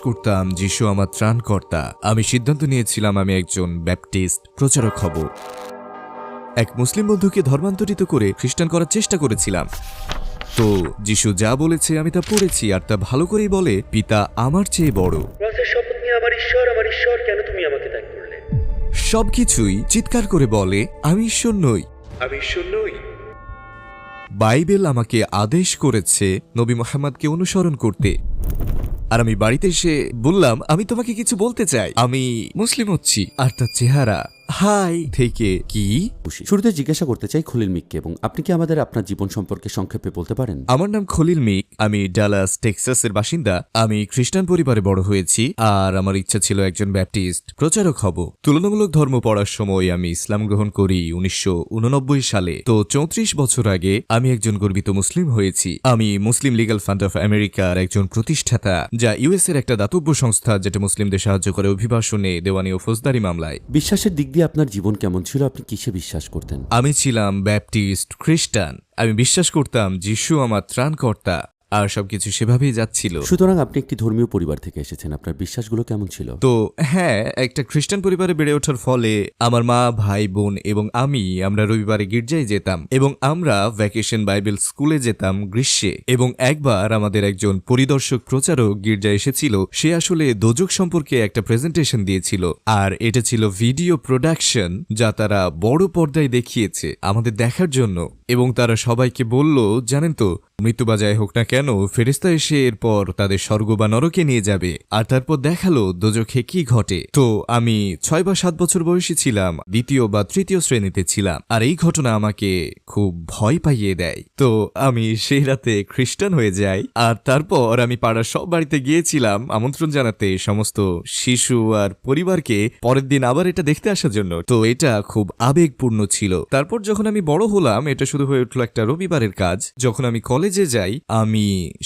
করতাম যিশু আমার ত্রাণকর্তা। আমি সিদ্ধান্ত নিয়েছিলাম আমি একজন ব্যাপটিস্ট প্রচারক হব। এক মুসলিম বন্ধুকে ধর্মান্তরিত করে খ্রিস্টান করার চেষ্টা করেছিলাম। তো যিশু যা বলেছে আমি তা পড়েছি, আর তা ভালো করেই বলে, পিতা আমার চেয়ে বড়। শপথ নিয়ে আমার ঈশ্বর কেন তুমি আমাকে ত্যাগ করলে? সবকিছুই চিৎকার করে বলে আমি ঈশ্বর নই। আমি ঈশ্বর নই। বাইবেল আমাকে আদেশ করেছে নবী মুহাম্মদকে অনুসরণ করতে। আর আমি বাড়িতে এসে বললাম আমি তোমাকে কিছু বলতে চাই, আমি মুসলিম হচ্ছি। আর তার চেহারা হাই থেকে কি শুরুতে জিজ্ঞাসা করতে চাই খলিল মিককে, এবং আপনি কি আমাদের আপনার জীবন সম্পর্কে সংক্ষেপে বলতে পারেন? আমার নাম খলিল মিক, আমি ডালাস টেক্সাসের বাসিন্দা। আমি খ্রিস্টান পরিবারে বড় হয়েছি, আর আমার ইচ্ছা ছিল একজন ব্যাপটিস্ট প্রচারক হব। তুলনামূলক ধর্ম পড়ার সময় আমি ইসলাম গ্রহণ করি 1989 সালে। তো 34 বছর আগে আমি একজন গর্বিত মুসলিম হয়েছি। আমি মুসলিম লিগ্যাল ফান্ড অফ আমেরিকার একজন প্রতিষ্ঠাতা, যা ইউএস এর একটা দাতব্য সংস্থা যেটা মুসলিমদের সাহায্য করে অভিবাসনে, দেওয়ানি ও ফৌজদারি মামলায়। বিশ্বাসের দিক দিয়ে আপনার জীবন কেমন ছিল? আপনি কিসে বিশ্বাস করতেন? আমি ছিলাম ব্যাপটিস্ট খ্রিস্টান। আমি বিশ্বাস করতাম যিশু আমার ত্রাণকর্তা, আর সবকিছু সেভাবেই যাচ্ছিল। সুতরাং আপনি একটি ধর্মীয় পরিবার থেকে এসেছেন। আপনার বিশ্বাসগুলো কেমন ছিল? তো হ্যাঁ, একটা খ্রিস্টান পরিবারে বেড়ে ওঠার ফলে আমার মা, ভাই, বোন এবং আমরা রবিবারে গির্জায় যেতাম, এবং আমরা ভ্যাকেশন বাইবেল স্কুলে যেতাম গ্রীষ্মে। এবং একবার আমাদের একজন পরিদর্শক প্রচারক গির্জায় এসেছিল। সে আসলে দোজক সম্পর্কে একটা প্রেজেন্টেশন দিয়েছিল, আর এটা ছিল ভিডিও প্রোডাকশন, যা তারা বড় পর্দায় দেখিয়েছে আমাদের দেখার জন্য। এবং তারা সবাইকে বলল, জানেন তো, মৃত্যু বা যাই হোক না কেন, ফেরেশতা এসে এরপর তাদের স্বর্গ বা নরকে নিয়ে যাবে। আর তারপর দেখালো দোজখে কি ঘটে। তো আমি 6 বা 7 বছর বয়সী ছিলাম, 2য় বা 3য় শ্রেণীতে ছিলাম, আর এই ঘটনা আমাকে খুব ভয় পাইয়ে দেয়। তো আমি সেই রাতে খ্রিস্টান হয়ে যাই। আর তারপর আমি পাড়ার সব বাড়িতে গিয়েছিলাম আমন্ত্রণ জানাতে সমস্ত শিশু আর পরিবারকে পরের দিন আবার এটা দেখতে আসার জন্য। তো এটা খুব আবেগপূর্ণ ছিল। তারপর যখন আমি বড় হলাম, এটা শুধু হয়ে উঠলো একটা রবিবারের কাজ। যখন আমি কলেজে যাই, আমি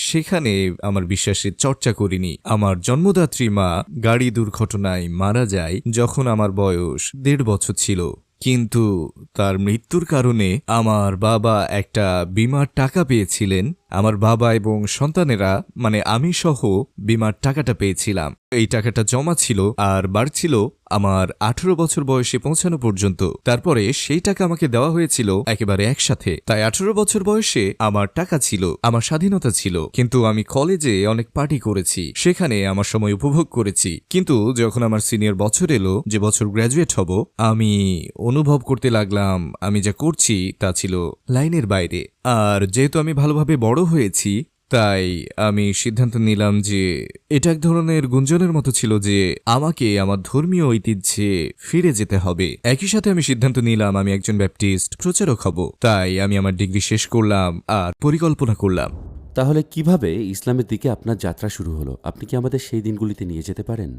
সেখানে আমার বিশ্বাসের চর্চা করিনি। আমার জন্মদাত্রী মা গাড়ি দুর্ঘটনায় মারা যায় যখন আমার বয়স 1.5 বছর ছিল। কিন্তু তার মৃত্যুর কারণে আমার বাবা একটা বীমার টাকা পেয়েছিলেন। আমার বাবা এবং সন্তানেরা, মানে আমি সহ, বীমার টাকাটা পেয়েছিলাম। এই টাকাটা জমা ছিল আর বাড়ছিল আমার 18 বছর বয়সে পৌঁছানো পর্যন্ত। তারপরে সেই টাকা আমাকে দেওয়া হয়েছিল একেবারে একসাথে। তাই 18 বছর বয়সে আমার টাকা ছিল, আমার স্বাধীনতা ছিল। কিন্তু আমি কলেজে অনেক পার্টি করেছি, সেখানে আমার সময় উপভোগ করেছি। কিন্তু যখন আমার সিনিয়র বছর এলো, যে বছর গ্র্যাজুয়েট হব, আমি অনুভব করতে লাগলাম আমি যা করছি তা ছিল লাইনের বাইরে। আর যেহেতু আমি ভালোভাবে বড় হয়েছি, তাই আমি সিদ্ধান্ত নিলাম যে এটা এক ধরনের গুঞ্জনের মতো ছিল যে আমাকে আমার ধর্মীয় ঐতিহ্যে ফিরে যেতে হবে। একই সাথে আমি সিদ্ধান্ত নিলাম আমি একজন ব্যাপটিস্ট প্রচারক হব। তাই আমি আমার ডিগ্রি শেষ করলাম আর পরিকল্পনা করলাম। তাহলে কিভাবে ইসলামের দিকে আপনার যাত্রা শুরু হলো? আপনি কি আমাদের সেই দিনগুলিতে নিয়ে যেতে পারেন?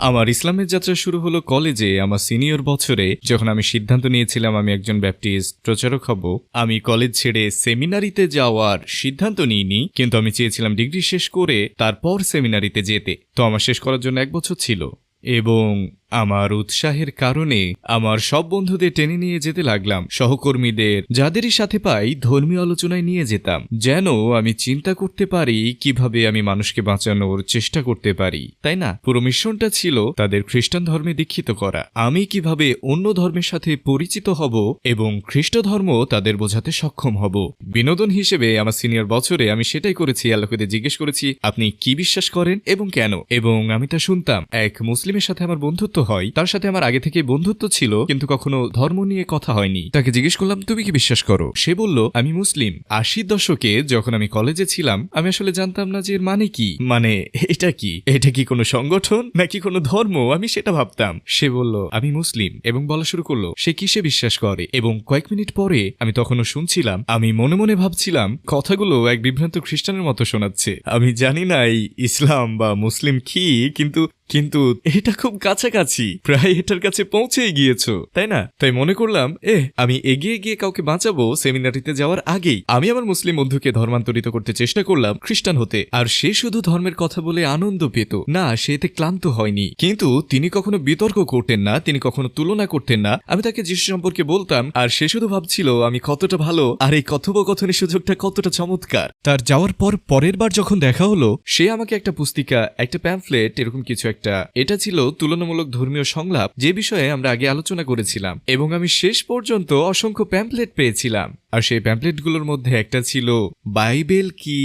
আমার ইসলামের যাত্রা শুরু হলো কলেজে, আমার সিনিয়র বছরে, যখন আমি সিদ্ধান্ত নিয়েছিলাম আমি একজন ব্যাপটিস্ট প্রচারক হব। আমি কলেজ ছেড়ে সেমিনারিতে যাওয়ার সিদ্ধান্ত নিইনি, কিন্তু আমি চেয়েছিলাম ডিগ্রি শেষ করে তারপর সেমিনারিতে যেতে। তো আমার শেষ করার জন্য 1 বছর ছিল, এবং আমার উৎসাহের কারণে আমার সব বন্ধুদের টেনে নিয়ে যেতে লাগলাম। সহকর্মীদের যাদেরই সাথে পাই ধর্মীয় আলোচনায় নিয়ে যেতাম, যেন আমি চিন্তা করতে পারি কিভাবে আমি মানুষকে বাঁচানোর চেষ্টা করতে পারি, তাই না? পুরো মিশনটা ছিল তাদের খ্রিস্টান ধর্মে দীক্ষিত করা। আমি কিভাবে অন্য ধর্মের সাথে পরিচিত হব এবং খ্রিস্ট ধর্ম তাদের বোঝাতে সক্ষম হব। বিনোদন হিসেবে আমার সিনিয়র বছরে আমি সেটাই করেছি। লোকেদের জিজ্ঞেস করেছি আপনি কি বিশ্বাস করেন এবং কেন, এবং আমি তা শুনতাম। এক মুসলিমের সাথে আমার বন্ধুত্ব হয়, তার সাথে আমার আগে থেকে বন্ধুত্ব ছিল, কিন্তু কখনো ধর্ম নিয়ে কথা হয়নি। তাকে জিজ্ঞেস করলাম তুমি কি বিশ্বাস করো? সে বলল আমি মুসলিম। 80 দশকে যখন আমি কলেজে ছিলাম, আমি আসলে জানতাম না যে এর মানে কি, মানে এটা কি কোনো সংগঠন নাকি কোনো ধর্ম, আমি সেটা ভাবতাম। সে বলল আমি মুসলিম এবং বলা শুরু করলো সে কিসে বিশ্বাস করে। এবং কয়েক মিনিট পরে আমি তখনও শুনছিলাম, আমি মনে মনে ভাবছিলাম কথাগুলো এক বিভ্রান্ত খ্রিস্টানের মতো শোনাচ্ছে। আমি জানি না এই ইসলাম বা মুসলিম কি, কিন্তু কিন্তু এটা খুব কাছাকাছি, প্রায় এটার কাছে পৌঁছেই গিয়েছো, তাই না? তাই মনে করলাম আমি এগিয়ে গিয়ে কাউকে বাঁচাবো সেমিনারিতে যাওয়ার আগেই। আমি আমার মুসলিম বন্ধুকে ধর্মান্তরিত করতে চেষ্টা করলাম খ্রিস্টান হতে, আর সে শুধু ধর্মের কথা বলে আনন্দ পেত না, সে এতে ক্লান্ত হয়নি। কিন্তু তিনি কখনো বিতর্ক করতেন না, তিনি কখনো তুলনা করতেন না। আমি তাকে যিশু সম্পর্কে বলতাম আর সে শুধু ভাবছিল আমি কতটা ভালো আর এই কথোপকথনের সুযোগটা কতটা চমৎকার। তার যাওয়ার পর পরের বার যখন দেখা হলো, সে আমাকে একটা পুস্তিকা, একটা প্যাম্ফলেট, এরকম কিছু একটা, এটা ছিল তুলনামূলক ধর্মীয় সংলাপ যে বিষয়ে আমরা আগে আলোচনা করেছিলাম, এবং আমি শেষ পর্যন্ত অসংখ্য প্যাম্ফলেট পেয়েছিলাম। আর সেই প্যাম্পলেটগুলোর মধ্যে একটা ছিল বাইবেল কি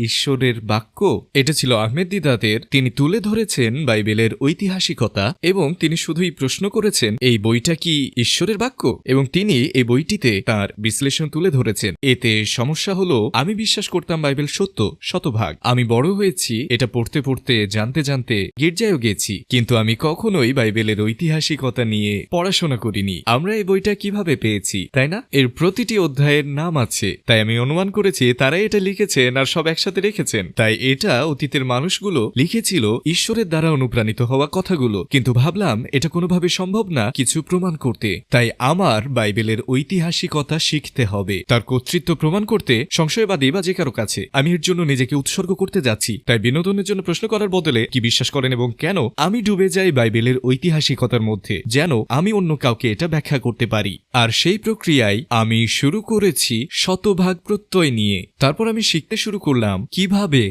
ঈশ্বরের বাক্য। এটা ছিল আহমেদ দিদাতের। তিনি তুলে ধরেছেন বাইবেলের ঐতিহাসিকতা এবং তিনি শুধুই প্রশ্ন করেছেন এই বইটা কি ঈশ্বরের বাক্য, এবং তিনি এই বইটিতে তার বিশ্লেষণ তুলে ধরেছেন। এতে সমস্যা হলো আমি বিশ্বাস করতাম বাইবেল সত্য শতভাগ। আমি বড় হয়েছি এটা পড়তে পড়তে, জানতে জানতে, গির্জায়ও গেছি, কিন্তু আমি কখনোই বাইবেলের ঐতিহাসিকতা নিয়ে পড়াশোনা করিনি। আমরা এই বইটা কিভাবে পেয়েছি, তাই না? এর প্রতিটি অধ্যায়ের নাম আছে, তাই আমি অনুমান করেছি তারাই এটা লিখেছেন আর সব একসাথে রেখেছেন। তাই এটা অতীতের মানুষগুলো লিখেছিল ঈশ্বরের দ্বারা অনুপ্রাণিত হওয়া কথাগুলো, কিন্তু ভাবলাম এটা কোনোভাবে সম্ভব না কিছু প্রমাণ করতে। তাই আমার বাইবেলের ঐতিহাসিকতা শিখতে হবে, তার কর্তৃত্ব প্রমাণ করতে সংশয়বাদী বা যে কারো কাছে আমি এর জন্য নিজেকে উৎসর্গ করতে যাচ্ছি। তাই বিনোদনের জন্য প্রশ্ন করার বদলে কি বিশ্বাস করেন এবং কেন, আমি ডুবে যাই বাইবেলের ঐতিহাসিকতার মধ্যে, যেন আমি অন্য কাউকে এটা ব্যাখ্যা করতে পারি। আর সেই প্রক্রিয়ায় আমি শুরু করেছি শতভাগ প্রত্যয় নিয়ে। তারপর আমি শিখতে শুরু করলাম কিভাবে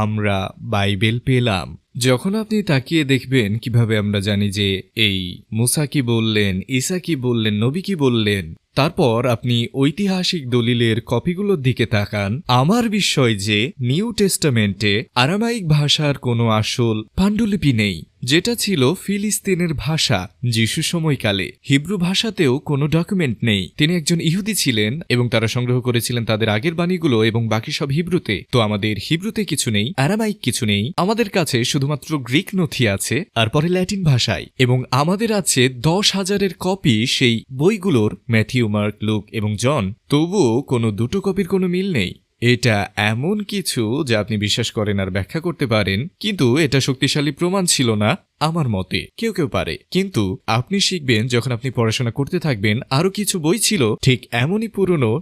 আমরা বাইবেল পেলাম। যখন আপনি তাকিয়ে দেখবেন কিভাবে আমরা জানি যে এই মুসা কি বললেন, ঈসা কি বললেন, নবী কি বললেন, তারপর আপনি ঐতিহাসিক দলিলের কপিগুলোর দিকে তাকান, আমার বিষয় যে নিউ টেস্টামেন্টে আরামাইক ভাষার কোনো আসল পাণ্ডুলিপি নেই, যেটা ছিল ফিলিস্তিনের ভাষা যিশু সময়কালে। হিব্রু ভাষাতেও কোনো ডকুমেন্ট নেই। তিনি একজন ইহুদি ছিলেন এবং তারা সংগ্রহ করেছিলেন তাদের আগের বাণীগুলো এবং বাকি সব হিব্রুতে। তো আমাদের হিব্রুতে কিছু নেই, আরামাইক কিছু নেই, আমাদের কাছে শুধুমাত্র গ্রিক নথি আছে আর পরে ল্যাটিন ভাষায়, এবং আমাদের আছে 10,000-এর কপি সেই বইগুলোর, ম্যাথিউ, মার্ক, লুক এবং জন। তবুও কোনো দুটো কপির কোনো মিল নেই। এটা এমন কিছু যা আপনি বিশ্বাস করেন আর ব্যাখ্যা করতে পারেন, কিন্তু এটা শক্তিশালী প্রমাণ ছিল না আমার মতে। কেউ কেউ পারে, কিন্তু আপনি শিখবেন যখন আপনি পড়াশোনা করতে থাকবেন। আরো কিছু বই ছিল ঠিক এমনই পুরনো,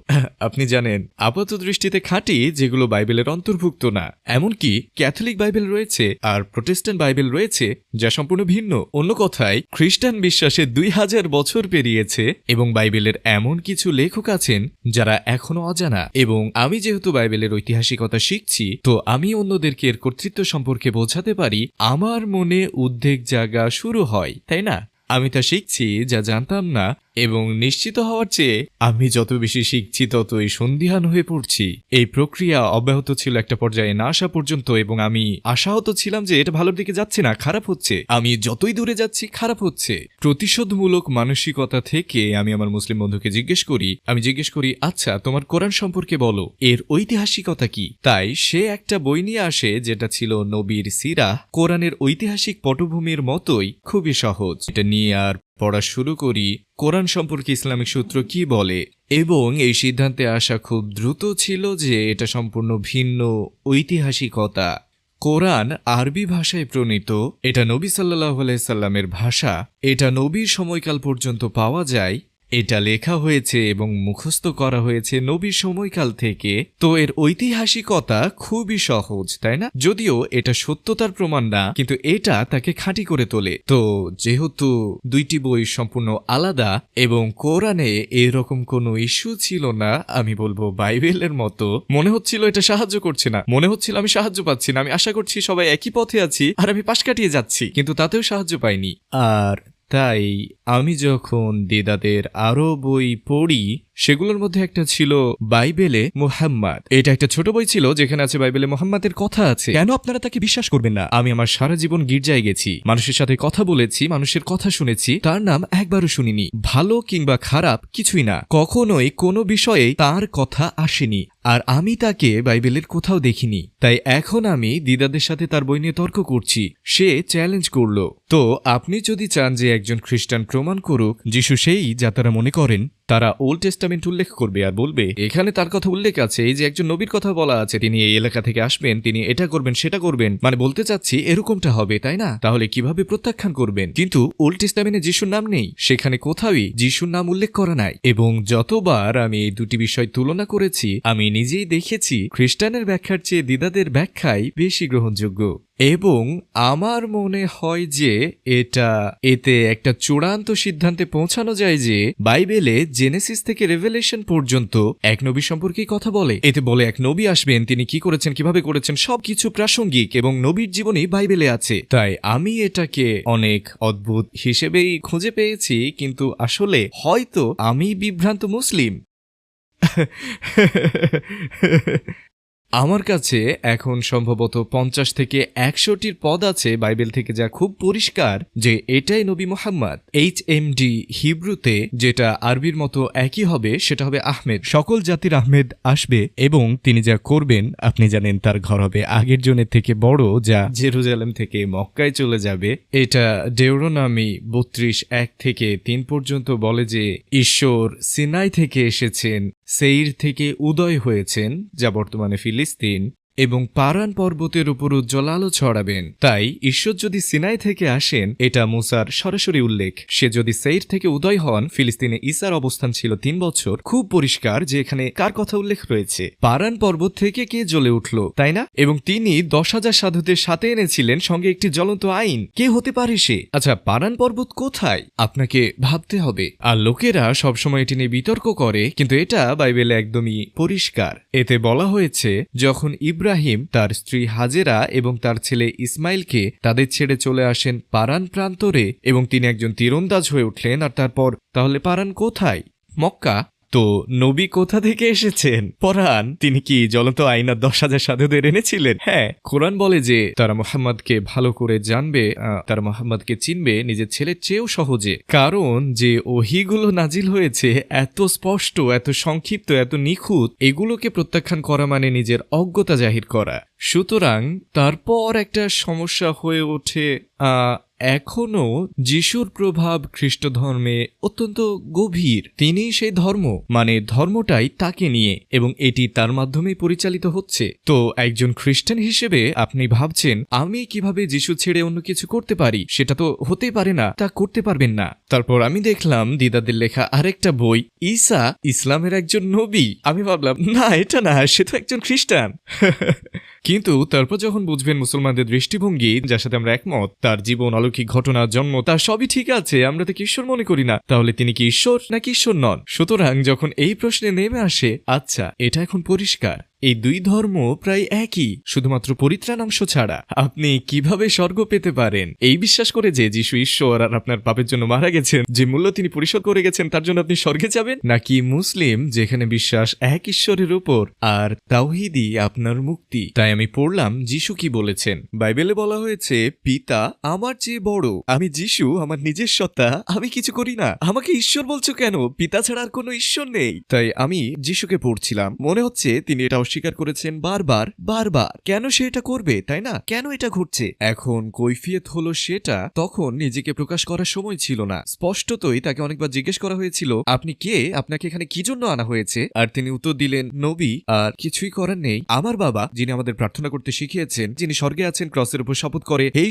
আপনি জানেন আপাত দৃষ্টিতে খাঁটি, যেগুলো বাইবেলের অন্তর্ভুক্ত না। এমনকি ক্যাথলিক বাইবেল রয়েছে আর প্রোটেস্ট্যান্ট বাইবেল রয়েছে যা সম্পূর্ণ ভিন্ন। অন্য কথায় খ্রিস্টান বিশ্বাসে 2000 বছর পেরিয়েছে এবং বাইবেলের এমন কিছু লেখক আছেন যারা এখনো অজানা। এবং আমি যেহেতু বাইবেলের ঐতিহাসিকতা শিখছি, তো আমি অন্যদেরকে এর কর্তৃত্ব সম্পর্কে বোঝাতে পারি। আমার মনে উদ্বেগ জাগা শুরু হয়, তাই না? আমি তা শিখছি যা জানতাম না, এবং নিশ্চিত হওয়ার চেয়ে আমি যত বেশি শিখছি ততই সন্দিহান হয়ে পড়ছি। এই প্রক্রিয়া অব্যাহত ছিল একটা পর্যায়ে না আসা পর্যন্ত, এবং আমি আশাহত ছিলাম যে এটা ভালোর দিকে যাচ্ছে না, খারাপ হচ্ছে। আমি যতই দূরে যাচ্ছি খারাপ হচ্ছে। প্রতিশোধমূলক মানসিকতা থেকে আমি আমার মুসলিম বন্ধুকে জিজ্ঞেস করি আচ্ছা তোমার কোরআন সম্পর্কে বলো, এর ঐতিহাসিকতা কি? তাই সে একটা বই নিয়ে আসে যেটা ছিল নবীর সিরাহ, কোরআনের ঐতিহাসিক পটভূমির মতোই, খুবই সহজ। এটা নিয়ে আর পড়া শুরু করি কোরআন সম্পর্কে ইসলামিক সূত্র কি বলে, এবং এই সিদ্ধান্তে আসা খুব দ্রুত ছিল যে এটা সম্পূর্ণ ভিন্ন ঐতিহাসিকতা। কোরআন আরবি ভাষায় প্রণীত, এটা নবী সাল্লাল্লাহু আলাইহি সাল্লামের ভাষা, এটা নবীর সময়কাল পর্যন্ত পাওয়া যায়, এটা লেখা হয়েছে এবং মুখস্থ করা হয়েছে নবীর সময়কাল থেকে। তো এর ঐতিহাসিকতা খুবই সহজ, তাই না? যদিও এটা সত্যতার প্রমাণ না, কিন্তু এটা তাকে খাঁটি করে তোলে। তো যেহেতু দুইটি বই সম্পূর্ণ আলাদা এবং কোরআনে এরকম কোনো ইস্যু ছিল না, আমি বলবো বাইবেলের মতো, মনে হচ্ছিল এটা সাহায্য করছে না, মনে হচ্ছিল আমি সাহায্য পাচ্ছি না। আমি আশা করছি সবাই একই পথে আছি আর আমি পাশ কাটিয়ে যাচ্ছি, কিন্তু তাতেও সাহায্য পাইনি। আর তাই আমি যখন দিদাদের আরো বই পড়ি, সেগুলোর মধ্যে একটা ছিল বাইবেলে মুহাম্মদ। এটা একটা ছোট বই ছিল যেখানে আছে বাইবেলে মুহাম্মাদের কথা আছে। কেন আপনারা তাকে বিশ্বাস করবেন না? আমি আমার সারা জীবন গির্জায় গেছি, মানুষের সাথে কথা বলেছি, মানুষের কথা শুনেছি, তার নাম একবারও শুনিনি। ভালো কিংবা খারাপ কিছুই না, কখনোই কোনো বিষয়ে তার কথা আসেনি, আর আমি তাকে বাইবেলের কোথাও দেখিনি। তাই এখন আমি দিদাদের সাথে তার বই নিয়ে তর্ক করছি। সে চ্যালেঞ্জ করলো। তো আপনি যদি চান যে একজন খ্রিস্টান প্রমাণ করুক যিশু সেই যা তারা মনে করেন, তারা ওল্ড টেস্টামেন্ট উল্লেখ করবে আর বলবে এখানে তার কথা উল্লেখ আছে, এই যে একজন নবীর কথা বলা আছে, তিনি এই এলাকা থেকে আসবেন, তিনি এটা করবেন সেটা করবেন, মানে বলতে চাচ্ছি এরকমটা হবে, তাই না? তাহলে কিভাবে প্রত্যাখ্যান করবেন? কিন্তু ওল্ড টেস্টামেন্টে যিশুর নাম নেই, সেখানে কোথাওই যিশুর নাম উল্লেখ করা নাই। এবং যতবার আমি এই দুটি বিষয় তুলনা করেছি, আমি নিজেই দেখেছি খ্রিস্টানের ব্যাখ্যার চেয়ে দিদাদের ব্যাখ্যাই বেশি গ্রহণযোগ্য। এবং আমার মনে হয় যে এতে একটা চূড়ান্ত সিদ্ধান্তে পৌঁছানো যায় যে বাইবেলে জেনেসিস থেকে রেভেলেশন পর্যন্ত এক নবী সম্পর্কেই কথা বলে। এতে বলে এক নবী আসবেন, তিনি কি করেছেন, কিভাবে করেছেন, সবকিছু প্রাসঙ্গিক এবং নবীর জীবনী বাইবেলে আছে। তাই আমি এটাকে অনেক অদ্ভুত হিসেবেই খুঁজে পেয়েছি, কিন্তু আসলে হয়তো আমি বিভ্রান্ত মুসলিম। আমার কাছে এখন সম্ভবত 50 থেকে 100টির পদ আছে বাইবেল থেকে, যা খুব পরিষ্কার যে এটাই নবী মুহাম্মদ। HMD হিব্রুতে, যেটা আরবির মতো একই হবে, সেটা হবে আহমেদ। সকল জাতির আহমেদ আসবে এবং তিনি যা করবেন আপনি জানেন, তার ঘর হবে আগের জনের থেকে বড়, যা জেরুজালেম থেকে মক্কায় চলে যাবে। এটা ডেউরোনমি 32:1-3 পর্যন্ত বলে যে ঈশ্বর সিনাই থেকে এসেছেন, সেইর থেকে উদয় হয়েছেন, যা বর্তমানে ফিলিস্তিন, এবং পারান পর্বতের উপর উজ্জ্বল আলো ছড়াবেন। তাই ঈশ্বর যদি সিনাই থেকে আসেন, এটা মুসার সরাসরি উল্লেখ। সে যদি সেইর থেকে উদয় হন, ফিলিস্তিনে ঈসার অবস্থান ছিল 3 বছর। খুব পরিষ্কার যে এখানে কার কথা উল্লেখ রয়েছে। পারান পর্বত থেকে কে জ্বলে উঠল, তাই না? এবং তিনি 10,000 সাধুদের সাথে এনেছিলেন, সঙ্গে একটি জ্বলন্ত আইন। কে হতে পারে সে? আচ্ছা, পারান পর্বত কোথায়? আপনাকে ভাবতে হবে। আর লোকেরা সবসময় এটি নিয়ে বিতর্ক করে, কিন্তু এটা বাইবেলে একদমই পরিষ্কার। এতে বলা হয়েছে যখন ইব্রাহিম তার স্ত্রী হাজেরা এবং তার ছেলে ইসমাইলকে তাদের ছেড়ে চলে আসেন পারান প্রান্তরে, এবং তিনি একজন তীরন্দাজ হয়ে উঠলেন। আর তারপর তাহলে পারান কোথায়? মক্কা। তো নবী কোথা থেকে এসেছেন? পরান। তিনি কি জ্বলন্ত আইনার 10,000 সাধুদের এনেছিলেন? হ্যাঁ, কোরআন বলে যে তারা মুহাম্মদকে ভালো করে জানবে, তারা মুহাম্মদকে চিনবে নিজের ছেলের চেয়েও সহজে। কারণ যে ওহীগুলো নাজিল হয়েছে এত স্পষ্ট, এত সংক্ষিপ্ত, এত নিখুঁত, এগুলোকে প্রত্যাখ্যান করা মানে নিজের অজ্ঞতা জাহির করা। সুতরাং তারপর একটা সমস্যা হয়ে ওঠে, এখনো যিশুর প্রভাব খ্রিস্ট ধর্মে অত্যন্ত গভীর। তিনি সেই ধর্ম, মানে ধর্মটাই তাকে নিয়ে, এবং এটি তার মাধ্যমেই পরিচালিত হচ্ছে। তো একজন খ্রিস্টান হিসেবে আপনি ভাবছেন আমি কিভাবে যিশু ছেড়ে অন্য কিছু করতে পারি? সেটা তো হতেই পারে না, তা করতে পারবেন না। তারপর আমি দেখলাম দিদাদের লেখা আরেকটা বই, ঈসা ইসলামের একজন নবী। আমি ভাবলাম না, এটা না, সে তো একজন খ্রিস্টান। কিন্তু তারপর যখন বুঝবেন মুসলমানদের দৃষ্টিভঙ্গি, যার সাথে আমরা একমত, তার জীবন, অলৌকিক ঘটনা, জন্ম, তার সবই ঠিক আছে, আমরা তাকে ঈশ্বর মনে করি না, তাহলে তিনি কি ঈশ্বর নাকি ঈশ্বর নন? সুতরাং যখন এই প্রশ্নে নেমে আসে, আচ্ছা এটা এখন পরিষ্কার, এই দুই ধর্ম প্রায় একই, শুধুমাত্র পরিত্রাণাংশ ছাড়া। আপনি কিভাবে স্বর্গ পেতে পারেন এই বিশ্বাস করে যে যিশু ঈশ্বর আর আপনার পাপের জন্য মারা গেছেন, যে মূল্য তিনি পরিশোধ করে গেছেন তার জন্য আপনি স্বর্গে যাবেন? নাকি মুসলিম, যেখানে বিশ্বাস এক ঈশ্বরের উপর আর তাওহীদই আপনার মুক্তি? তাই আমি পড়লাম যিশু কি বলেছেন। বাইবেলে বলা হয়েছে, পিতা আমার চেয়ে বড়, আমি যিশু আমার নিজের সত্তা, আমি কিছু করি না, আমাকে ঈশ্বর বলছো কেন? পিতা ছাড়া আর কোনো ঈশ্বর নেই। তাই আমি যিশুকে পড়ছিলাম, মনে হচ্ছে তিনি এটা অস্বীকার করেছেন বারবার বারবার। কেন সে এটা করবে, তাই না? কেন এটা ঘটছে? এখন কৈফিয়ত হলো সেটা তখন নিজেকে প্রকাশ করার সময় ছিল না। স্পষ্টতই তাকে অনেকবার জিজ্ঞেস করা হয়েছিল, আপনি কে, আপনাকে এখানে কি জন্য আনা হয়েছে? আর তিনি উত্তর দিলেন, নবী। আর কিছুই করার নেই। আমার বাবা, যিনি আমাদের প্রার্থনা করতে শিখিয়েছেন, যিনি স্বর্গে আছেন, ক্রসের উপর শপথ করে, হে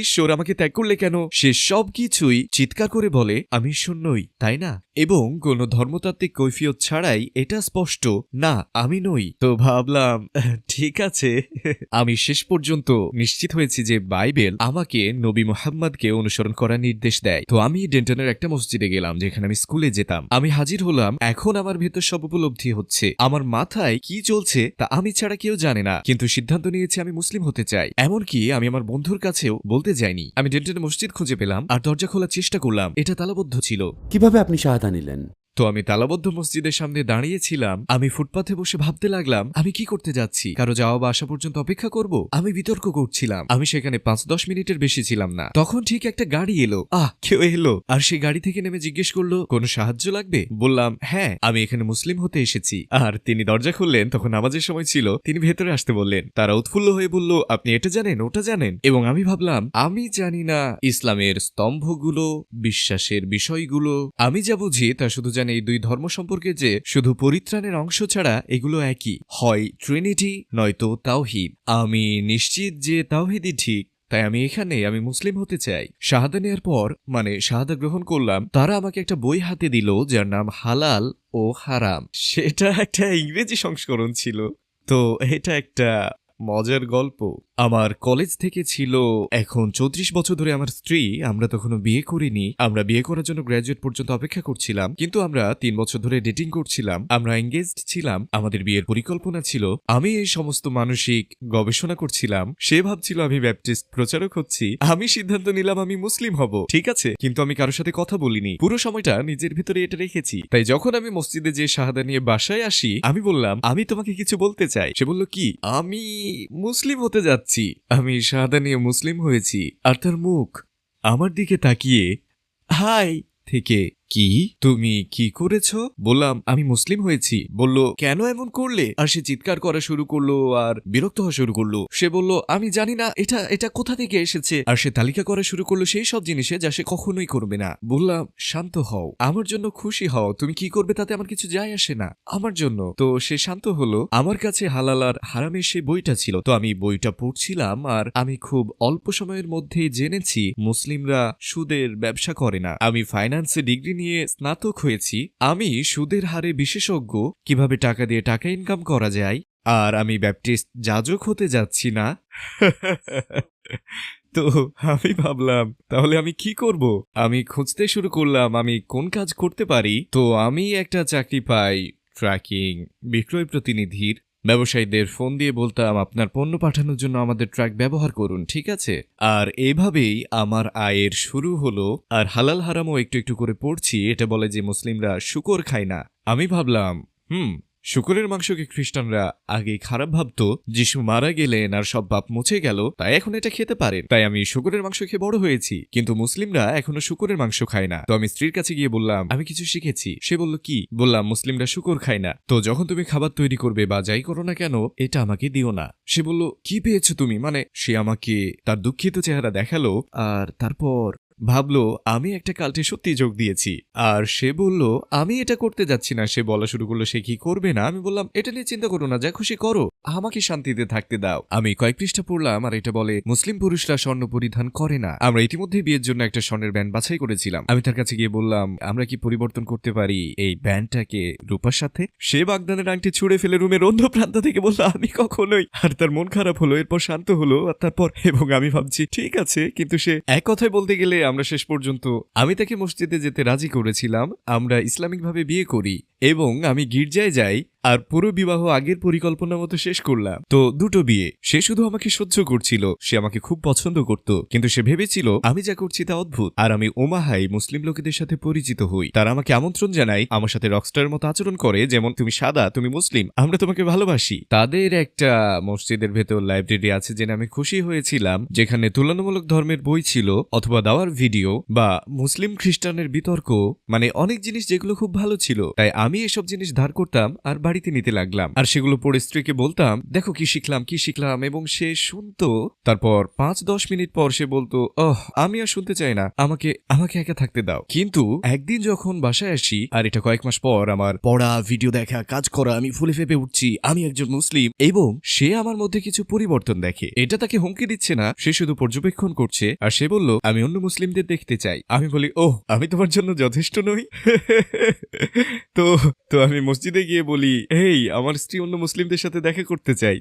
ঈশ্বর আমাকে ত্যাগ করলে কেন? সে সব কিছুই চিৎকার করে বলে, আমি ঈশ্বর নই, তাই না? এবং কোন ধর্মতাত্ত্বিক কৈফিয়ত ছাড়াই এটা স্পষ্ট, না আমি নই। তো ভাবলাম ঠিক আছে। আমি শেষ পর্যন্ত নিশ্চিত হয়েছি যে বাইবেল আমাকে নবী মুহাম্মদকে অনুসরণ করার নির্দেশ দেয়। তো আমি ডেন্টনের একটা মসজিদে গেলাম, যেখানে আমি স্কুলে যেতাম। আমি হাজির হলাম। এখন আমার ভেতর সব উপলব্ধি হচ্ছে। আমার মাথায় কি চলছে তা আমি ছাড়া কেউ জানে না, কিন্তু সিদ্ধান্ত নিয়েছি আমি মুসলিম হতে চাই। এমনকি আমি আমার বন্ধুর কাছেও বলতে যাইনি। আমি ডেন্টনের মসজিদ খুঁজে পেলাম আর দরজা খোলার চেষ্টা করলাম, এটা তালাবদ্ধ ছিল। কিভাবে আপনি শাহাদা নিলেন? তো আমি তালাবদ্ধ মসজিদের সামনে দাঁড়িয়েছিলাম। আমি ফুটপাথে বসে ভাবতে লাগলাম, আমি কি করতে যাচ্ছি? কারো যাওয়া বা আসা পর্যন্ত অপেক্ষা করব? আমি বিতর্ক করছিলাম। আমি সেখানে 5-10 মিনিটের বেশি ছিলাম না। তখন ঠিক একটা গাড়ি এলো। কেউ এলো আর সেই গাড়ি থেকে নেমে জিজ্ঞেস করলো, কোনো সাহায্য লাগবে? বললাম, হ্যাঁ, আমি এখানে মুসলিম হতে এসেছি। আর তিনি দরজা খুললেন, তখন নামাজের সময় ছিল। তিনি ভেতরে আসতে বললেন। তারা উৎফুল্ল হয়ে বলল, আপনি এটা জানেন, ওটা জানেন? এবং আমি ভাবলাম, আমি জানি না ইসলামের স্তম্ভগুলো, বিশ্বাসের বিষয়গুলো। আমি যা বুঝি তা শুধু জানি খ্রিস্টান এই দুই ধর্ম সম্পর্কে যে শুধু পরিত্রাণের অংশ ছাড়া এগুলো একই, হয় ট্রিনিটি নয়তো তাওহীদ। আমি নিশ্চিত যে তাওহীদই ঠিক, তাই আমি মুসলিম হতে চাই। শাহাদা নেয়ার পর শাহাদা গ্রহণ করলাম। তারা আমাকে একটা বই হাতে দিল যার নাম হালাল ও হারাম। সেটা একটা ইংরেজি সংস্করণ ছিল। তো এটা একটা মজার গল্প। আমার কলেজ থেকে ছিল, এখন 34 বছর ধরে আমার স্ত্রী। আমরা তখনও বিয়ে করিনি। আমরা বিয়ে করার জন্য গ্র্যাজুয়েট পর্যন্ত অপেক্ষা করছিলাম, কিন্তু আমরা 3 বছর ধরে ডেটিং করছিলাম। আমরা এঙ্গেজড ছিলাম, আমাদের বিয়ের পরিকল্পনা ছিল। আমি এই সমস্ত মানসিক গবেষণা করছিলাম, সে ভাবছিল আমি ব্যাপটিস্ট প্রচারক হচ্ছি। আমি সিদ্ধান্ত নিলাম আমি মুসলিম হব, ঠিক আছে, কিন্তু আমি কারোর সাথে কথা বলিনি। পুরো সময়টা নিজের ভিতরে এটা রেখেছি। তাই যখন আমি মসজিদে যে শাহাদা নিয়ে বাসায় আসি, আমি বললাম আমি তোমাকে কিছু বলতে চাই। সে বলল কি? আমি মুসলিম হতে যাচ্ছি। আমি শাহাদা নিয়ে মুসলিম হয়েছি। আর তার মুখ আমার দিকে তাকিয়ে হাই থেকে, কি তুমি কি করেছো? বললাম আমি মুসলিম হয়েছি। বলল কেন এমন করলে? আর সে চিৎকার করা শুরু করলো আর বিরক্ত হওয়া শুরু করলো। সে বলল আমি জানি না এটা এটা কোথা থেকে এসেছে। আর সে তালিকা করা শুরু করলো সেই সব জিনিসে যা সে কখনোই করবে না। বললাম শান্ত হও, আমার জন্য খুশি হও, তুমি কি করবে তাতে আমার কিছু যায় আসে না, আমার জন্য। তো সে শান্ত হলো। আমার কাছে হালাল আর হারামের সেই বইটা ছিল, তো আমি বইটা পড়ছিলাম। আর আমি খুব অল্প সময়ের মধ্যেই জেনেছি মুসলিমরা সুদের ব্যবসা করে না। আমি ফাইন্যান্সে ডিগ্রি নিয়ে স্নাতক হয়েছি। আমি সুদের হারে বিশেষজ্ঞ, কিভাবে টাকা দিয়ে টাকা ইনকাম করা যায়। আর আমি ব্যাপটিস্ট যাজক হতে যাচ্ছি না। তো আমি ভাবলাম তাহলে আমি কি করব? আমি খুঁজতে শুরু করলাম আমি কোন কাজ করতে পারি। তো আমি একটা চাকরি পাই ট্র্যাকিং বিক্রয় প্রতিনিধির। ব্যবসায়ীদের ফোন দিয়ে বলতাম আপনার পণ্য পাঠানোর জন্য আমাদের ট্রাক ব্যবহার করুন, ঠিক আছে। আর এভাবেই আমার আয়ের শুরু হলো। আর হালাল হারামও একটু একটু করে পড়ছি। এটা বলে যে মুসলিমরা শুকর খায় না। আমি ভাবলাম শুকরের মাংসকে খ্রিস্টানরা আগে খারাপ ভাবতো। যিশু মারা গেলেন আর সব পাপ মুছে গেল, তাই এখন এটা খেতে পারেন। তাই আমি শুকরের মাংস খেয়ে বড় হয়েছি, কিন্তু মুসলিমরা এখনো শুকরের মাংস খায় না। তো আমি স্ত্রীর কাছে গিয়ে বললাম আমি কিছু শিখেছি। সে বলল কি? বললাম মুসলিমরা শুকর খায় না, তো যখন তুমি খাবার তৈরি করবে বা যাই করো না কেন এটা আমাকে দিও না। সে বলল কি পেয়েছো তুমি? সে আমাকে তার দুঃখিত চেহারা দেখালো আর তারপর ভাবলো আমি একটা কাল্টে সত্যি যোগ দিয়েছি। আর সে বলল আমি এটা করতে যাচ্ছি না। সে বলা শুরু করলো সে কি করবে না। আমি বললাম এটা নিয়ে চিন্তা করো না, যা খুশি করো, আমাকে শান্তিতে থাকতে দাও। আমি কয়েক পৃষ্ঠা পড়লাম আর এটা বলে মুসলিম পুরুষরা স্বর্ণ পরিধান করে না। আমরা ইতিমধ্যে বিয়ের জন্য একটা স্বর্ণের ব্যান্ড বাছাই করেছিলাম। আমি তার কাছে গিয়ে বললাম আমরা কি পরিবর্তন করতে পারি এই ব্যান্ডটাকে রূপার সাথে? সে বাগদানের আংটি ছুঁড়ে ফেলে রুমের অন্য প্রান্ত থেকে বলল আমি কখনোই। আর তার মন খারাপ হলো, এরপর শান্ত হলো। আর তারপর এবং আমি ভাবছি ঠিক আছে, কিন্তু সে এক কথায় বলতে গেলে আমরা শেষ পর্যন্ত আমি তাকে মসজিদে যেতে রাজি করেছিলাম। আমরা ইসলামিকভাবে বিয়ে করি এবং আমি গির্জায় যাই। আর পুরো বিবাহ আগের পরিকল্পনা মতো শেষ করলাম। তো দুটো বিয়ে। সে শুধু আমাকে সহ্য করছিল, সে আমাকে খুব পছন্দ করত, কিন্তু সে ভেবেছিল আমি যা করছি তা অদ্ভুত। আর আমি ওমাহাই মুসলিম লোকেদের সাথে পরিচিত হই। তারা আমাকে আমন্ত্রণ জানায়, আমার সাথে রকস্টারের মতো আচরণ করে, যেমন তুমি সাদা, তুমি মুসলিম, আমরা তোমাকে ভালোবাসি। তাদের একটা মসজিদের ভেতর লাইব্রেরি আছে জেনে আমি খুশি হয়েছিলাম, যেখানে তুলনামূলক ধর্মের বই ছিল অথবা দাওয়ার ভিডিও বা মুসলিম খ্রিস্টানের বিতর্ক, অনেক জিনিস যেগুলো খুব ভালো ছিল। তাই আমি এসব জিনিস ধার করতাম আর বাড়িতে নিতে লাগলাম। আর সেগুলো পড়ে স্ত্রীকে বলতাম দেখো কি শিখলাম, এবং সে শুনতো। তারপর 5-10 মিনিট পর সে বলতো আমি আর শুনতে চাই না, আমাকে একা থাকতে দাও। কিন্তু একদিন যখন বাসায় আসি, আর এটা কয়েক মাস পর, আমার পড়া, ভিডিও দেখা, কাজ করা, আমি ফুলে ফেপে উঠছি, আমি একজন মুসলিম, এবং সে আমার মধ্যে কিছু পরিবর্তন দেখে। এটা তাকে হুমকি দিচ্ছে না, সে শুধু পর্যবেক্ষণ করছে। আর সে বলল আমি অন্য মুসলিমদের দেখতে চাই। আমি বলি আমি তোমার জন্য যথেষ্ট নই। তো আমি মসজিদে গিয়ে বলি এই আমার স্ত্রী অন্য মুসলিমদের সাথে দেখা করতে চাই,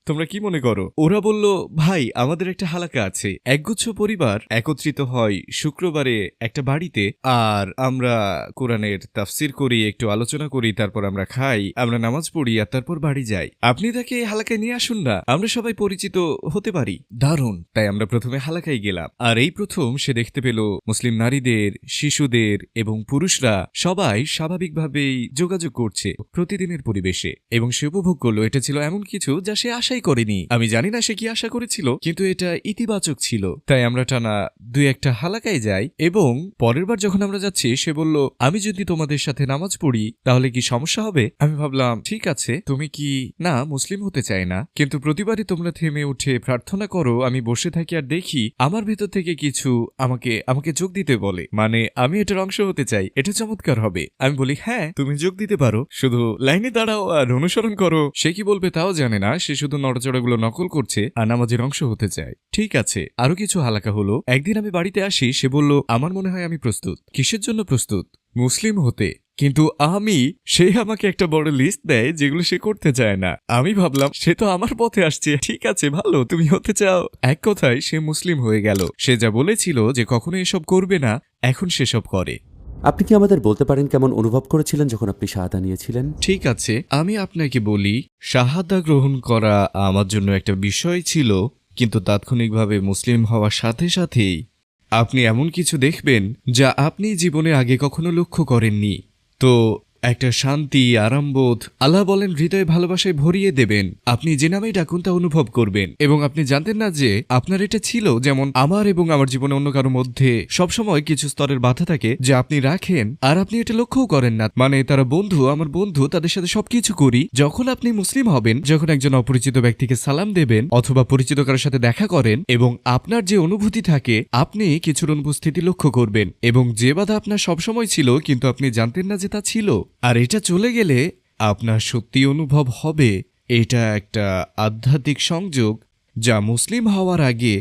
তোমরা কি মনে করো? ওরা বলল ভাই আমাদের একটা হালাকা আছে, একগুচ্ছ পরিবার একত্রিত হয় শুক্রবারে একটা বাড়িতে, আর আমরা কোরআনের তাফসির করি, একটু আলোচনা করি, তারপর আমরা খাই, আমরা নামাজ পড়ি, আর তারপর বাড়ি যাই। আপনি তাকে হালাকায় নিয়ে আসুন না, আমরা সবাই পরিচিত হতে পারি। দারুণ। তাই আমরা প্রথমে হালাকায় গেলাম। আর এই প্রথম সে দেখতে পেল মুসলিম নারীদের, শিশুদের এবং পুরুষরা সবাই স্বাভাবিকভাবে কোনোভাবেই যোগাযোগ করছে প্রতিদিনের পরিবেশে, এবং সে উপভোগ করলো এটা ছিল এমন কিছু যা সে আশাই করেনি। আমি জানি না সে কি আশা করেছিল, কিন্তু এটা ইতিবাচক ছিল। তাই আমরা টানা 2-1টা হালাকায় যাই, এবং পরের বার যখন আমরা যাচ্ছি সে বলল, আমি যদি তোমাদের সাথে নামাজ পড়ি তাহলে কি সমস্যা হবে? আমি ভাবলাম ঠিক আছে, তুমি কি না মুসলিম হতে চাই না, কিন্তু প্রতিবারই তোমরা থেমে উঠে প্রার্থনা করো, আমি বসে থাকি আর দেখি আমার ভেতর থেকে কিছু আমাকে যোগ দিতে বলে, মানে আমি এটার অংশ হতে চাই, এটা চমৎকার হবে। আমি বলি হ্যাঁ তুমি যোগ দিতে পারো, শুধু লাইনে দাঁড়াও আর অনুসরণ করো। সে কি বলবে তাও জানে না, সে শুধু নড়াচড়াগুলো নকল করছে আর নামাজের অংশ হতে চায়। ঠিক আছে, আরো কিছু হালাকা হলো। একদিন আমি বাড়িতে আসি, সে বলল আমার মনে হয় আমি প্রস্তুত। কিসের জন্য প্রস্তুত? মুসলিম হতে। কিন্তু সে আমাকে একটা বড় লিস্ট দেয় যেগুলো সে করতে চায় না। আমি ভাবলাম সে তো আমার পথে আসছে, ঠিক আছে ভালো, তুমি হতে চাও। এক কথায় সে মুসলিম হয়ে গেল। সে যা বলেছিল যে কখনো এসব করবে না, এখন সেসব করে। আপনি কি আমাদের বলতে পারেন কেমন অনুভব করেছিলেন যখন আপনি শাহাদা নিয়েছিলেন? ঠিক আছে, আমি আপনাকে বলি, শাহাদা গ্রহণ করা আমার জন্য একটা বিষয় ছিল, কিন্তু তাৎক্ষণিকভাবে মুসলিম হওয়ার সাথে সাথেই আপনি এমন কিছু দেখবেন যা আপনি জীবনে আগে কখনো লক্ষ্য করেননি। তো একটা শান্তি, আরামবোধ, আল্লাহ বলেন হৃদয়ে ভালোবাসায় ভরিয়ে দেবেন। আপনি যে নামেই ডাকুন তা অনুভব করবেন, এবং আপনি জানতেন না যে আপনার এটা ছিল। যেমন আমার এবং আমার জীবনে অন্য কারোর মধ্যে সবসময় কিছু স্তরের বাধা থাকে যে আপনি রাখেন আর আপনি এটা লক্ষ্যও করেন না। মানে তারা বন্ধু, আমার বন্ধু, তাদের সাথে সবকিছু করি। যখন আপনি মুসলিম হবেন, যখন একজন অপরিচিত ব্যক্তিকে সালাম দেবেন অথবা পরিচিত কারোর সাথে দেখা করেন, এবং আপনার যে অনুভূতি থাকে আপনি কিছুর অনুপস্থিতি লক্ষ্য করবেন, এবং যে বাধা আপনার সবসময় ছিল কিন্তু আপনি জানতেন না যে তা ছিল, আর এটা চলে গেলে আপনার সত্যি অনুভব হবে এটা একটা আধ্যাত্মিক সংযোগ যা মুসলিম হওয়ার আগে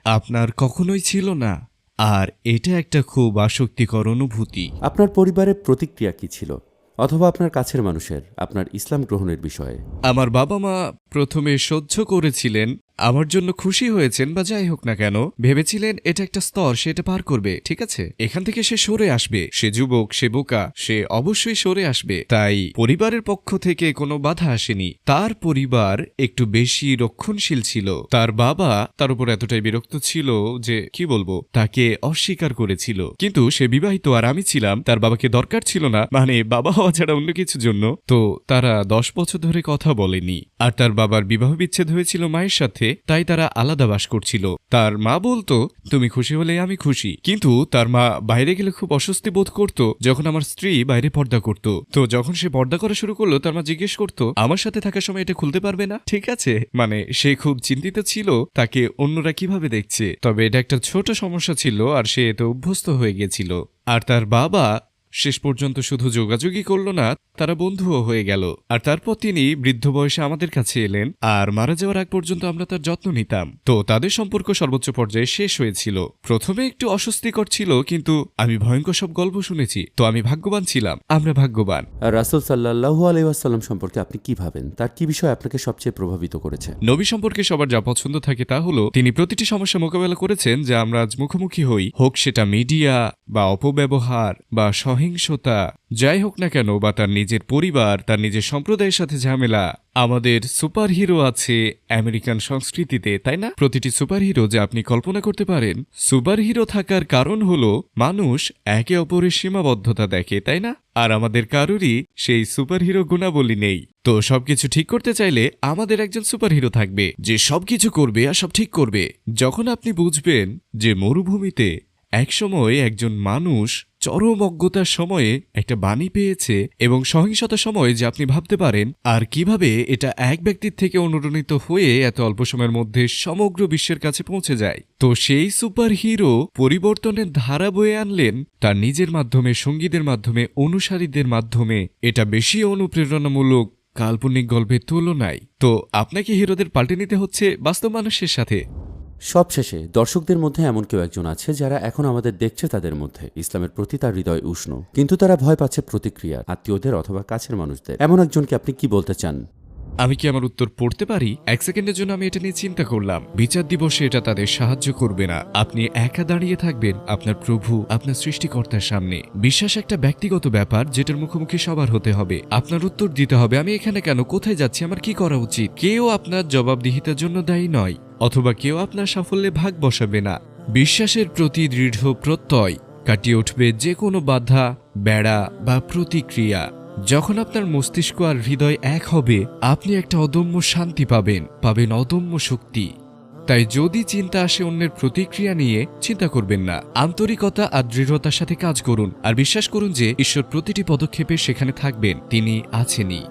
আপনার কখনোই ছিল না। আর এটা একটা খুব আসক্তিকর অনুভূতি। আপনার পরিবারের প্রতিক্রিয়া কি ছিল, অথবা আপনার কাছের মানুষের আপনার ইসলাম গ্রহণের বিষয়ে? আমার বাবা মা প্রথমে সহ্য করেছিলেন, আমার জন্য খুশি হয়েছেন, বা যাই হোক না কেন, ভেবেছিলেন এটা একটা স্তর, সে এটা পার করবে, ঠিক আছে, এখান থেকে সে সরে আসবে, সে যুবক, সে বোকা, সে অবশ্যই সরে আসবে। তাই পরিবারের পক্ষ থেকে কোনো বাধা আসেনি। তার পরিবার একটু বেশি রক্ষণশীল ছিল। তার বাবা তার উপর এতটাই বিরক্ত ছিল যে কি বলবো, তাকে অস্বীকার করেছিল। কিন্তু সে বিবাহিত আর আমি ছিলাম, তার বাবাকে দরকার ছিল না, মানে বাবা হওয়া ছাড়া অন্য কিছুর জন্য। তো তারা 10 বছর ধরে কথা বলেনি। আর তার বাবার বিবাহ বিচ্ছেদ হয়েছিল মায়ের সাথে, তাই তারা আলাদা বাস করছিল। তার মা বলতো তুমি খুশি হলে আমি খুশি, কিন্তু তার মা বাইরে গেলে খুব অস্বস্তি বোধ করত যখন আমার স্ত্রী বাইরে পর্দা করত। তো যখন সে পর্দা করা শুরু করলো, তার মা জিজ্ঞেস করতো আমার সাথে থাকার সময় এটা খুলতে পারবে না, ঠিক আছে, মানে সে খুব চিন্তিত ছিল তাকে অন্যরা কিভাবে দেখছে। তবে এটা একটা ছোট সমস্যা ছিল আর সে এতে অভ্যস্ত হয়ে গেছিল। আর তার বাবা শেষ পর্যন্ত শুধু যোগাযোগই করল না, তারা বন্ধুও হয়ে গেল। আর তারপর তিনি বৃদ্ধ বয়সে আমাদের কাছে এলেন, আর মারা যাওয়ার আগ পর্যন্ত আমরা তার যত্ন নিতাম। তো তাদের সম্পর্ক সর্বোচ্চ পর্যায়ে শেষ হয়েছিল। প্রথমে একটু অস্বস্তিকর ছিল, কিন্তু আমি ভয়ঙ্কর সব গল্প শুনেছি, তো আমি ভাগ্যবান ছিলাম, আমরা ভাগ্যবান। আর রাসূল সাল্লাল্লাহু আলাইহি ওয়াসাল্লাম সম্পর্কে আপনি কি ভাবেন? তার কি বিষয় আপনাকে সবচেয়ে প্রভাবিত করেছে? নবী সম্পর্কে সবার যা পছন্দ থাকে তা হলো তিনি প্রতিটি সমস্যা মোকাবেলা করেছেন যা আমরা আজ মুখোমুখি হই, হোক সেটা মিডিয়া বা অপব্যবহার বা সহিংসতা, যাই হোক না কেন, বা তার নিজের পরিবার, তার নিজের সম্প্রদায়ের সাথে ঝামেলা। আমাদের সুপারহিরো আছে আমেরিকান সংস্কৃতিতে, তাই না? প্রতিটি সুপারহিরো যা আপনি কল্পনা করতে পারেন, সুপারহিরো থাকার কারণ হলো মানুষ একে অপরের সীমাবদ্ধতা দেখে, তাই না? আর আমাদের কারোরই সেই সুপারহিরো গুণাবলী নেই। তো সবকিছু ঠিক করতে চাইলে আমাদের একজন সুপারহিরো থাকবে যে সবকিছু করবে আর সব ঠিক করবে। যখন আপনি বুঝবেন যে মরুভূমিতে একসময় একজন মানুষ চরম অজ্ঞতার সময়ে একটা বাণী পেয়েছে, এবং সহিংসতার সময় যে আপনি ভাবতে পারেন, আর কিভাবে এটা এক ব্যক্তির থেকে অনুরণিত হয়ে এত অল্প সময়ের মধ্যে সমগ্র বিশ্বের কাছে পৌঁছে যায়, তো সেই সুপার হিরো পরিবর্তনের ধারা বয়ে আনলেন তার নিজের মাধ্যমে, সঙ্গীদের মাধ্যমে, অনুসারীদের মাধ্যমে। এটা বেশি অনুপ্রেরণামূলক কাল্পনিক গল্পের তুলনায়। তো আপনাকে হিরোদের পাল্টে নিতে হচ্ছে বাস্তব মানুষের সাথে। সবশেষে দর্শকদের মধ্যে এমন কেউ একজন আছে যারা এখন আমাদের দেখছে, তাদের মধ্যে ইসলামের প্রতি তার হৃদয় উষ্ণ, কিন্তু তারা ভয় পাচ্ছে প্রতিক্রিয়া, আত্মীয়দের অথবা কাছের মানুষদের। এমন একজনকে আপনি কি বলতে চান? আমি কি আমার উত্তর পড়তে পারি? 1 সেকেন্ডের জন্য আমি এটা নিয়ে চিন্তা করলাম। বিচার দিবসে এটা তাদের সাহায্য করবে না। আপনি একা দাঁড়িয়ে থাকবেন আপনার প্রভু, আপনার সৃষ্টিকর্তার সামনে। বিশ্বাস একটা ব্যক্তিগত ব্যাপার যেটার মুখোমুখি সবার হতে হবে। আপনার উত্তর দিতে হবে আমি এখানে কেন, কোথায় যাচ্ছি, আমার কি করা উচিত। কেউ আপনার জবাবদিহিতার জন্য দায়ী নয়, অথবা কেউ আপনার সাফল্যে ভাগ বসাবে না। বিশ্বাসের প্রতি দৃঢ় প্রত্যয় কাটিয়ে উঠবে যে কোনো বাধা, বেড়া বা প্রতিক্রিয়া। যখন আপনার মস্তিষ্ক আর হৃদয় এক হবে আপনি একটা অদম্য শান্তি পাবেন অদম্য শক্তি। তাই যদি চিন্তা আসে অন্যের প্রতিক্রিয়া নিয়ে, চিন্তা করবেন না। আন্তরিকতা আর দৃঢ়তার সাথে কাজ করুন আর বিশ্বাস করুন যে ঈশ্বর প্রতিটি পদক্ষেপে সেখানে থাকবেন, তিনি আছেনই।